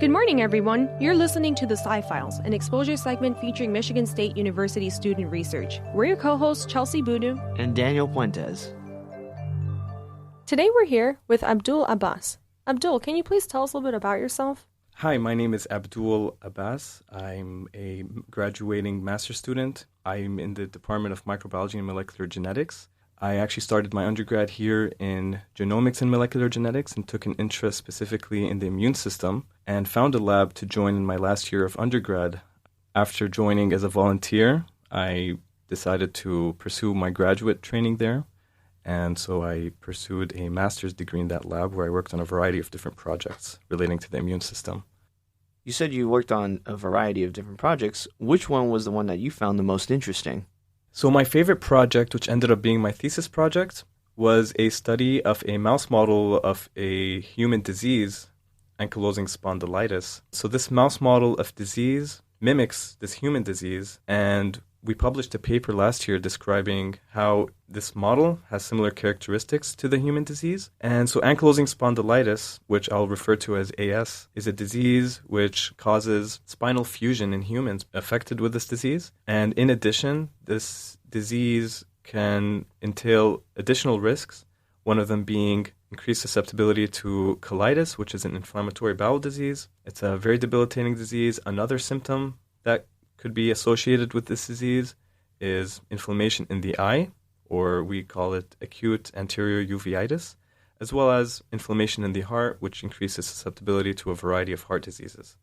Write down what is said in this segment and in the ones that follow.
Good morning, everyone. You're listening to the Sci-Files, an exposure segment featuring Michigan State University student research. We're your co-hosts, Chelsie and Daniel Puentes. Today we're here with Abdul Abbas. Abdul, can you please tell us a little bit about yourself? Hi, my name is Abdul Abbas. I'm a graduating master's student. I'm in the Department of Microbiology Molecular Genetics. I actually started my undergrad here in genomics and molecular genetics and took an interest specifically in the immune system and found a lab to join in my last year of undergrad. After joining as a volunteer, I decided to pursue my graduate training there. And so I pursued a master's degree in that lab where I worked on a variety of different projects relating to the immune system. You said you worked on a variety of different projects. Which one was the one that you found the most interesting? So my favorite project, which ended up being my thesis project, was a study of a mouse model of a human disease, Ankylosing Spondylitis. So this mouse model of disease mimics this human disease, and we published a paper last year describing how this model has similar characteristics to the human disease. And so ankylosing spondylitis, which I'll refer to as AS, is a disease which causes spinal fusion in humans affected with this disease. And in addition, this disease can entail additional risks, one of them being increased susceptibility to colitis, which is an inflammatory bowel disease. It's a very debilitating disease. Another symptom that could be associated with this disease is inflammation in the eye, or we call it acute anterior uveitis, as well as inflammation in the heart, which increases susceptibility to a variety of heart diseases.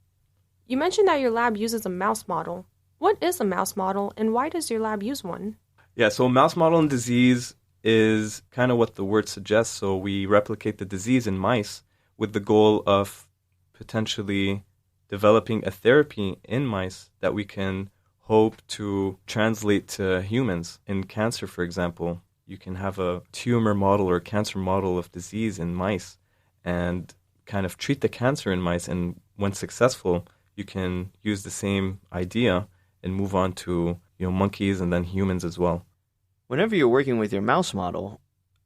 You mentioned that your lab uses a mouse model. What is a mouse model, and why does your lab use one? Yeah, so a mouse model in disease is kind of what the word suggests. So we replicate the disease in mice with the goal of potentially developing a therapy in mice that we can hope to translate to humans. In cancer, for example, you can have a tumor model or a cancer model of disease in mice and kind of treat the cancer in mice. And when successful, you can use the same idea and move on to monkeys and then humans as well. Whenever you're working with your mouse model,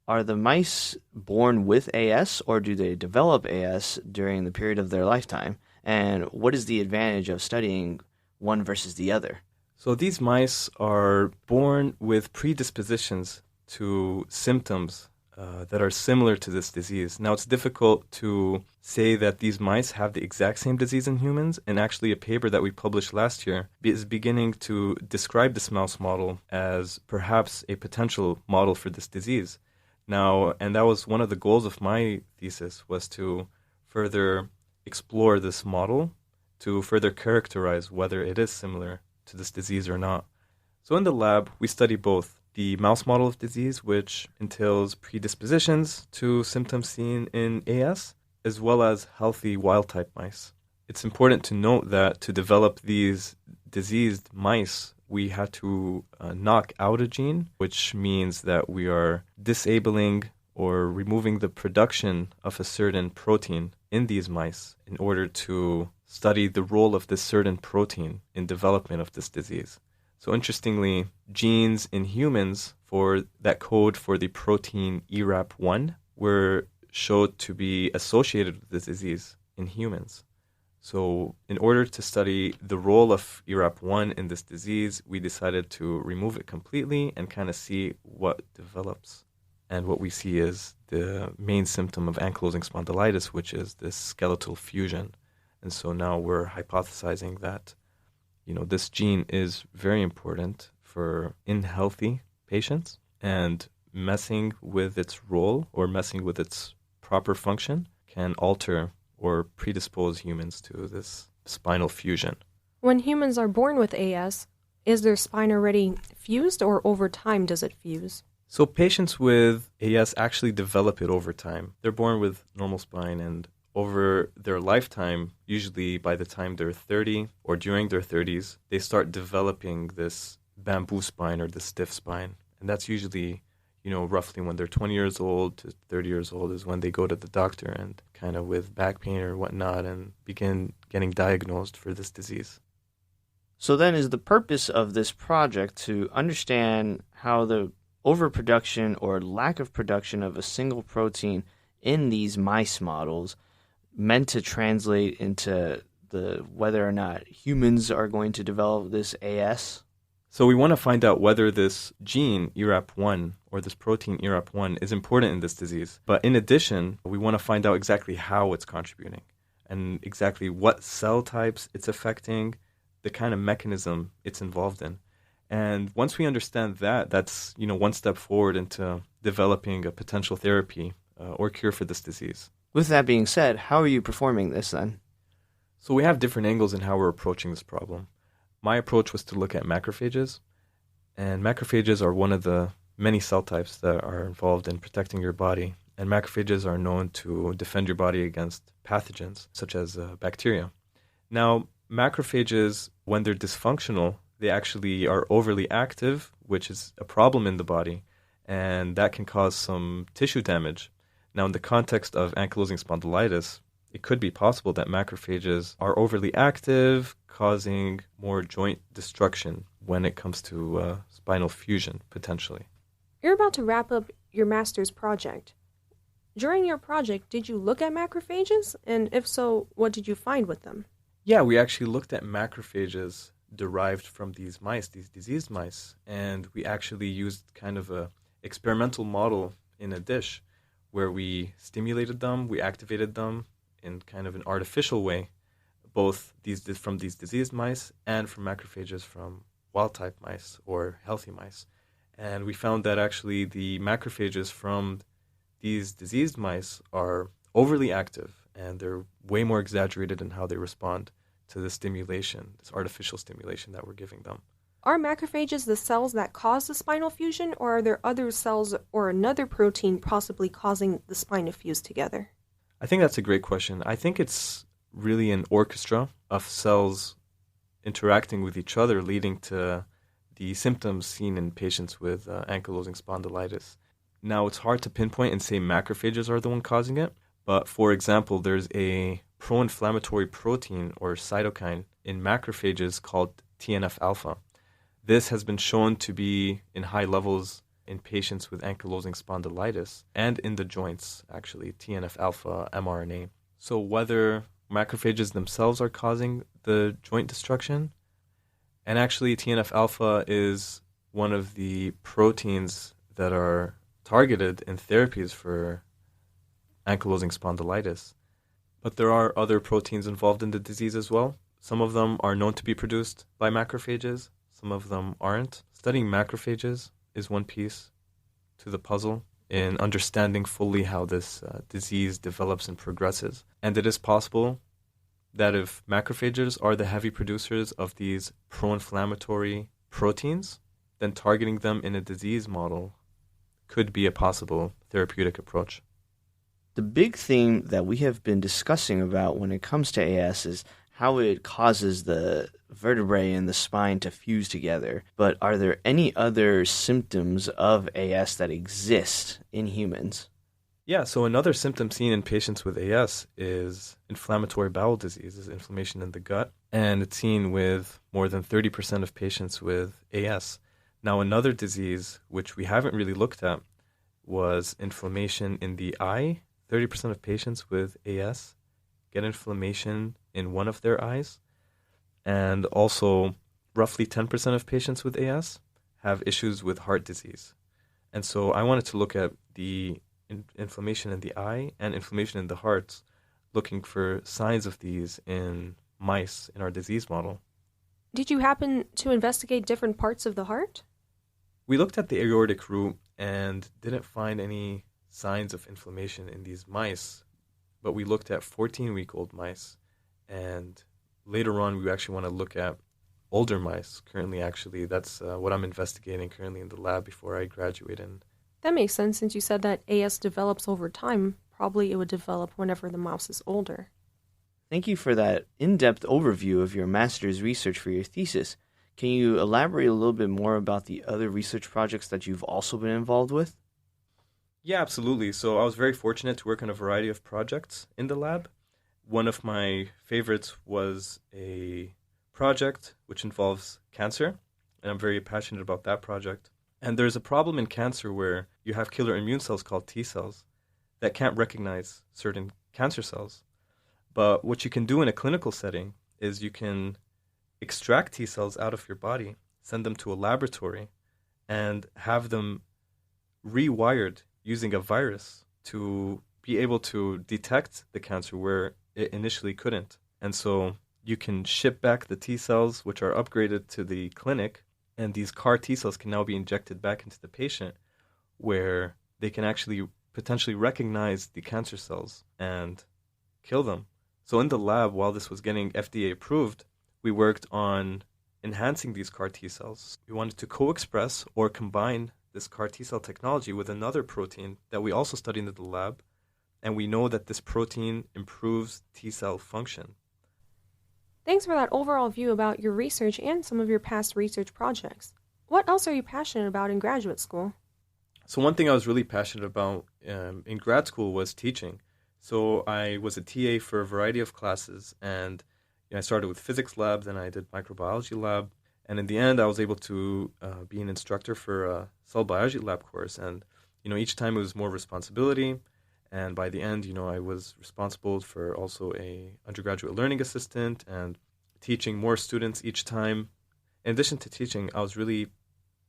are the mice born with AS or do they develop AS during the period of their lifetime? And what is the advantage of studying one versus the other? So these mice are born with predispositions to symptoms that are similar to this disease. Now, it's difficult to say that these mice have the exact same disease in humans, and actually a paper that we published last year is beginning to describe this mouse model as perhaps a potential model for this disease. Now, and that was one of the goals of my thesis, was to further explore this model to further characterize whether it is similar to this disease or not. So in the lab, we study both the mouse model of disease, which entails predispositions to symptoms seen in AS, as well as healthy wild-type mice. It's important to note that to develop these diseased mice, we had to knock out a gene, which means that we are disabling or removing the production of a certain protein in these mice in order to study the role of this certain protein in development of this disease. So interestingly, genes in humans for that code for the protein ERAP1 were showed to be associated with this disease in humans. So in order to study the role of ERAP1 in this disease, we decided to remove it completely and kind of see what develops. And what we see is the main symptom of ankylosing spondylitis, which is this skeletal fusion. And so now we're hypothesizing that, this gene is very important in healthy patients, and messing with its role or messing with its proper function can alter or predispose humans to this spinal fusion. When humans are born with AS, is their spine already fused, or over time does it fuse? So patients with AS actually develop it over time. They're born with normal spine, and over their lifetime, usually by the time they're 30 or during their 30s, they start developing this bamboo spine or the stiff spine. And that's usually, roughly when they're 20 years old to 30 years old is when they go to the doctor and kind of with back pain or whatnot and begin getting diagnosed for this disease. So then is the purpose of this project to understand how the overproduction or lack of production of a single protein in these mice models meant to translate into whether or not humans are going to develop this AS? So we want to find out whether this gene, ERAP1, or this protein ERAP1 is important in this disease. But in addition, we want to find out exactly how it's contributing and exactly what cell types it's affecting, the kind of mechanism it's involved in. And once we understand that, that's one step forward into developing a potential therapy or cure for this disease. With that being said, how are you performing this then? So we have different angles in how we're approaching this problem. My approach was to look at macrophages, and macrophages are one of the many cell types that are involved in protecting your body. And macrophages are known to defend your body against pathogens, such as bacteria. Now, macrophages, when they're dysfunctional, they actually are overly active, which is a problem in the body, and that can cause some tissue damage. Now, in the context of ankylosing spondylitis, it could be possible that macrophages are overly active, causing more joint destruction when it comes to spinal fusion, potentially. You're about to wrap up your master's project. During your project, did you look at macrophages? And if so, what did you find with them? Yeah, we actually looked at macrophages derived from these mice, these diseased mice, and we actually used kind of a experimental model in a dish where we stimulated them, we activated them in kind of an artificial way, both from these diseased mice and from macrophages from wild-type mice or healthy mice. And we found that actually the macrophages from these diseased mice are overly active, and they're way more exaggerated in how they respond to the stimulation, this artificial stimulation that we're giving them. Are macrophages the cells that cause the spinal fusion, or are there other cells or another protein possibly causing the spine to fuse together? I think that's a great question. I think it's really an orchestra of cells interacting with each other, leading to the symptoms seen in patients with ankylosing spondylitis. Now, it's hard to pinpoint and say macrophages are the one causing it, but for example, there's a proinflammatory protein or cytokine in macrophages called TNF-alpha. This has been shown to be in high levels in patients with ankylosing spondylitis and in the joints, actually, TNF-alpha mRNA. So whether macrophages themselves are causing the joint destruction, and actually TNF-alpha is one of the proteins that are targeted in therapies for ankylosing spondylitis. But there are other proteins involved in the disease as well. Some of them are known to be produced by macrophages. Some of them aren't. Studying macrophages is one piece to the puzzle in understanding fully how this disease develops and progresses. And it is possible that if macrophages are the heavy producers of these pro-inflammatory proteins, then targeting them in a disease model could be a possible therapeutic approach. The big theme that we have been discussing about when it comes to AS is how it causes the vertebrae in the spine to fuse together. But are there any other symptoms of AS that exist in humans? Yeah, so another symptom seen in patients with AS is inflammatory bowel disease, is inflammation in the gut, and it's seen with more than 30% of patients with AS. Now, another disease, which we haven't really looked at, was inflammation in the eye. 30% of patients with AS get inflammation in one of their eyes. And also, roughly 10% of patients with AS have issues with heart disease. And so I wanted to look at the inflammation in the eye and inflammation in the heart, looking for signs of these in mice in our disease model. Did you happen to investigate different parts of the heart? We looked at the aortic root and didn't find any signs of inflammation in these mice, but we looked at 14-week-old mice, and later on we actually want to look at older mice. Currently, actually, that's what I'm investigating currently in the lab before I graduate. And that makes sense, since you said that AS develops over time. Probably it would develop whenever the mouse is older. Thank you for that in-depth overview of your master's research for your thesis. Can you elaborate a little bit more about the other research projects that you've also been involved with? Yeah, absolutely. So I was very fortunate to work on a variety of projects in the lab. One of my favorites was a project which involves cancer, and I'm very passionate about that project. And there's a problem in cancer where you have killer immune cells called T cells that can't recognize certain cancer cells. But what you can do in a clinical setting is you can extract T cells out of your body, send them to a laboratory, and have them rewired using a virus to be able to detect the cancer where it initially couldn't. And so you can ship back the T cells, which are upgraded to the clinic, and these CAR T cells can now be injected back into the patient where they can actually potentially recognize the cancer cells and kill them. So in the lab, while this was getting FDA approved, we worked on enhancing these CAR T cells. We wanted to co-express or combine this CAR T cell technology with another protein that we also studied in the lab, and we know that this protein improves T cell function. Thanks for that overall view about your research and some of your past research projects. What else are you passionate about in graduate school? So one thing I was really passionate about in grad school was teaching. So I was a TA for a variety of classes, and I started with physics lab, then I did microbiology lab, and in the end I was able to be an instructor for a cell biology lab course. And each time it was more responsibility, and by the end I was responsible for also a undergraduate learning assistant and teaching more students each time. In addition to teaching, I was really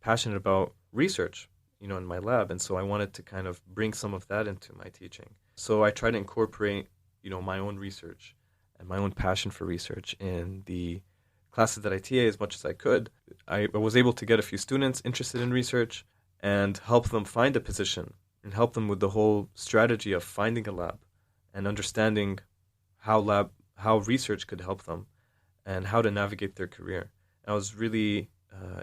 passionate about research in my lab, and so I wanted to kind of bring some of that into my teaching. So I try to incorporate my own research and my own passion for research in the classes that I TA as much as I could. I was able to get a few students interested in research and help them find a position and help them with the whole strategy of finding a lab and understanding how research could help them and how to navigate their career. And I was really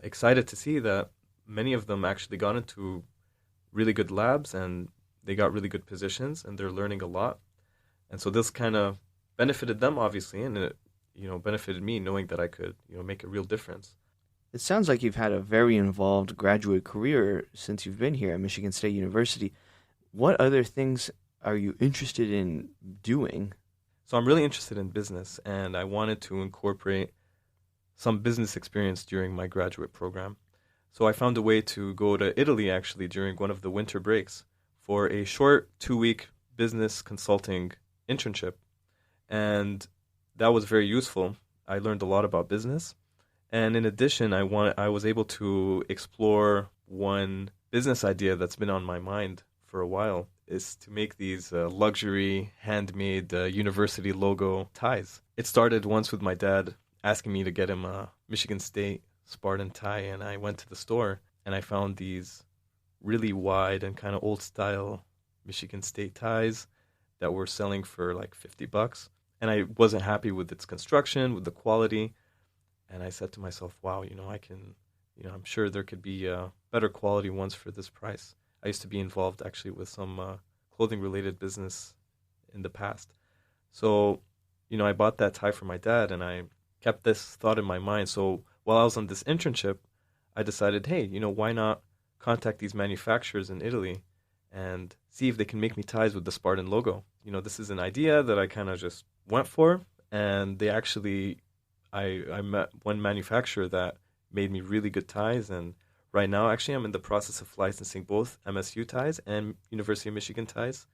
excited to see that many of them actually got into really good labs and they got really good positions and they're learning a lot. And so this kind of benefited them, obviously, and it benefited me knowing that I could make a real difference. It sounds like you've had a very involved graduate career since you've been here at Michigan State University. What other things are you interested in doing? So I'm really interested in business, and I wanted to incorporate some business experience during my graduate program. So I found a way to go to Italy, actually, during one of the winter breaks for a short 2-week business consulting internship. And that was very useful. I learned a lot about business. And in addition, I was able to explore one business idea that's been on my mind for a while, is to make these luxury, handmade university logo ties. It started once with my dad asking me to get him a Michigan State Spartan tie, and I went to the store and I found these really wide and kind of old style Michigan State ties that were selling for like $50. And I wasn't happy with its construction, with the quality. And I said to myself, wow, I'm sure there could be better quality ones for this price. I used to be involved actually with some clothing related business in the past. So, I bought that tie for my dad and I kept this thought in my mind. So while I was on this internship, I decided, hey, why not contact these manufacturers in Italy and see if they can make me ties with the Spartan logo. This is an idea that I kind of just went for, and they actually, I met one manufacturer that made me really good ties, and right now, actually, I'm in the process of licensing both MSU ties and University of Michigan ties.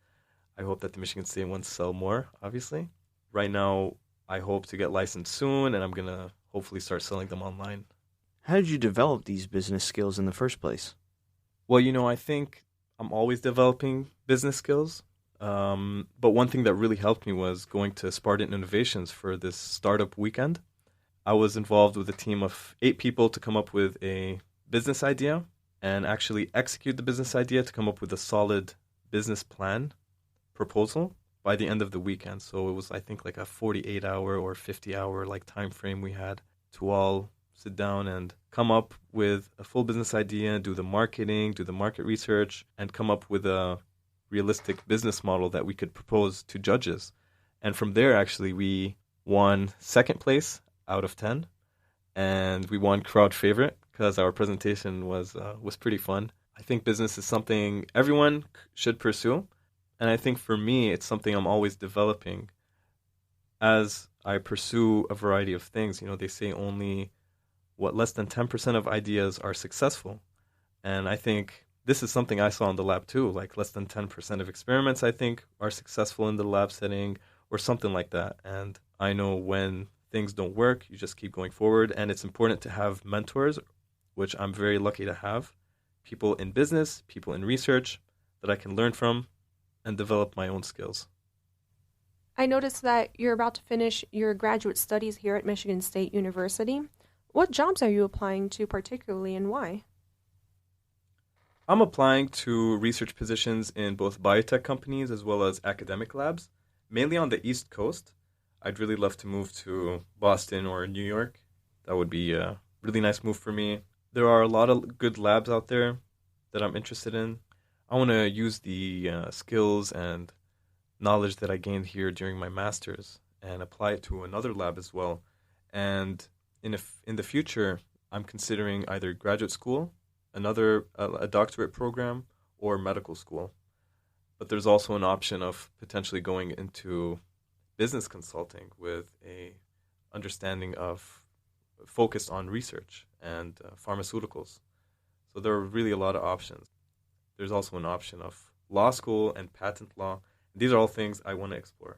I hope that the Michigan State ones sell more, obviously. Right now, I hope to get licensed soon, and I'm going to hopefully start selling them online. How did you develop these business skills in the first place? Well, I think I'm always developing business skills. But one thing that really helped me was going to Spartan Innovations for this startup weekend. I was involved with a team of 8 people to come up with a business idea and actually execute the business idea to come up with a solid business plan proposal by the end of the weekend. So it was, I think, like a 48-hour or 50-hour time frame we had to all sit down and come up with a full business idea, do the marketing, do the market research, and come up with a realistic business model that we could propose to judges. And from there, actually, we won 2nd place out of 10, and we won crowd favorite because our presentation was pretty fun. I think business is something everyone should pursue, and I think for me, it's something I'm always developing as I pursue a variety of things. They say only less than 10% of ideas are successful, and I think this is something I saw in the lab too. Less than 10% of experiments, I think, are successful in the lab setting, or something like that. And I know when things don't work, you just keep going forward. And it's important to have mentors, which I'm very lucky to have, people in business, people in research that I can learn from and develop my own skills. I noticed that you're about to finish your graduate studies here at Michigan State University. What jobs are you applying to particularly, and why? I'm applying to research positions in both biotech companies as well as academic labs, mainly on the East Coast. I'd really love to move to Boston or New York. That would be a really nice move for me. There are a lot of good labs out there that I'm interested in. I want to use the skills and knowledge that I gained here during my master's and apply it to another lab as well. And in the future, I'm considering either graduate school, a doctorate program, or medical school. But there's also an option of potentially going into business consulting with a understanding of focused on research and pharmaceuticals. So there are really a lot of options. There's also an option of law school and patent law. These are all things I want to explore.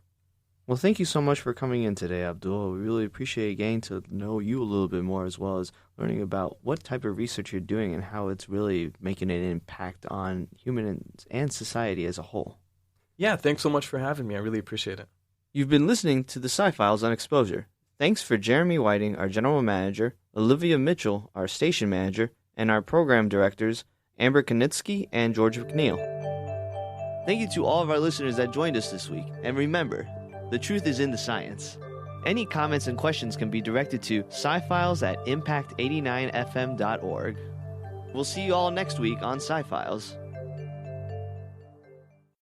Well, thank you so much for coming in today, Abdul. We really appreciate getting to know you a little bit more, as well as learning about what type of research you're doing and how it's really making an impact on humans and society as a whole. Yeah, thanks so much for having me. I really appreciate it. You've been listening to the Sci-Files on Exposure. Thanks for Jeremy Whiting, our general manager, Olivia Mitchell, our station manager, and our program directors, Amber Konitsky and George McNeil. Thank you to all of our listeners that joined us this week. And remember, the truth is in the science. Any comments and questions can be directed to scifiles@impact89fm.org. We'll see you all next week on Sci-Files.